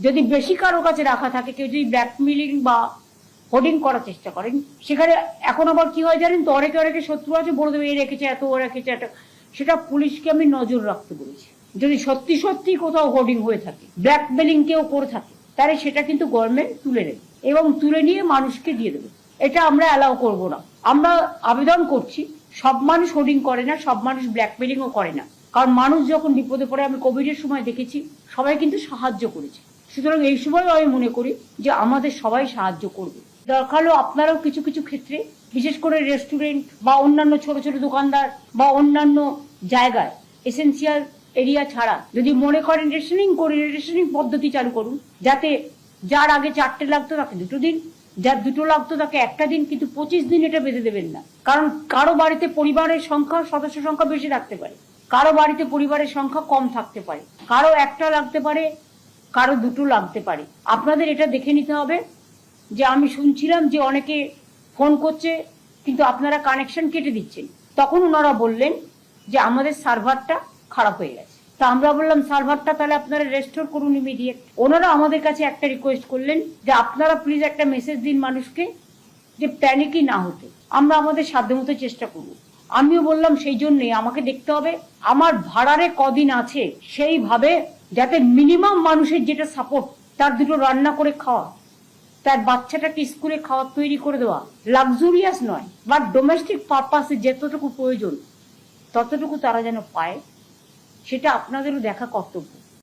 যদি বেশি কারো কাছে রাখা থাকে, কেউ যদি ব্ল্যাকমেলিং বা হোর্ডিং করার চেষ্টা করেন, সেখানে এখন আবার কি হয় জানেন তো, অনেকে অনেকে শত্রু আছে বলে দেবে এ রেখেছে এত, ও রেখেছে এত। সেটা পুলিশকে আমি নজর রাখতে বলেছি। যদি সত্যি সত্যি কোথাও হোর্ডিং হয়ে থাকে, ব্ল্যাকমেলিং কেউ করে থাকে, তাহলে সেটা কিন্তু গভর্নমেন্ট তুলে নেবে এবং তুলে নিয়ে মানুষকে দিয়ে দেবে। এটা আমরা অ্যালাউ করব না। আমরা আবেদন করছি, সব মানুষ হোর্ডিং করে না, সব মানুষ ব্ল্যাকমেলিংও করে না। কারণ মানুষ যখন বিপদে পড়ে, আমি কোভিডের সময় দেখেছি সবাই কিন্তু সাহায্য করেছে। সুতরাং এই সময় আমি মনে করি যে আমাদের সবাই সাহায্য করবে। দরকার হলো আপনারাও কিছু কিছু ক্ষেত্রে, বিশেষ করে রেস্টুরেন্ট বা অন্যান্য ছোট ছোট দোকানদার বা অন্যান্য জায়গায়, এসেন্সিয়াল এরিয়া ছাড়া যদি মনে করেন রেশনিং করি, রেশনিং পদ্ধতি চালু করুন, যাতে যার আগে 4টে লাগতো তাকে 2 দিন, যার 2টো লাগতো তাকে 1টা দিন, কিন্তু 25 দিন এটা বেঁধে দেবেন না। কারণ কারো বাড়িতে পরিবারের সংখ্যা, সদস্য সংখ্যা বেশি থাকতে পারে, কারো বাড়িতে পরিবারের সংখ্যা কম থাকতে পারে, কারো 1টা লাগতে পারে, কারো 2টো লাগতে পারে। আপনাদের এটা দেখে নিতে হবে। যে আমি শুনছিলাম যে অনেকে ফোন করছে কিন্তু আপনারা কানেকশন কেটে দিচ্ছেন। তখন ওনারা বললেন যে আমাদের সার্ভারটা খারাপ হয়ে গেছে। তা আমরা বললাম সার্ভারটা তাহলে আপনারা রেস্টোর করুন ইমিডিয়েট। ওনারা আমাদের কাছে একটা রিকোয়েস্ট করলেন যে আপনারা প্লিজ একটা মেসেজ দিন মানুষকে যে প্যানিকই না হতে। আমরা আমাদের সাধ্যমতো চেষ্টা করব। আমিও বললাম সেই জন্যই আমাকে দেখতে হবে আমার ভাড়ারে কদিন আছে, সেইভাবে যাতে মিনিমাম মানুষের যেটা সাপোর্ট, তার 2টো রান্না করে খাওয়া, তার বাচ্চাটাকে স্কুলে খাওয়ার তৈরি করে দেওয়া, লাক্সুরিয়াস নয় বাট ডোমেস্টিক পারপাসে যতটুকু প্রয়োজন ততটুকু তারা যেন পায়, সেটা আপনাদেরও দেখা কর্তব্য।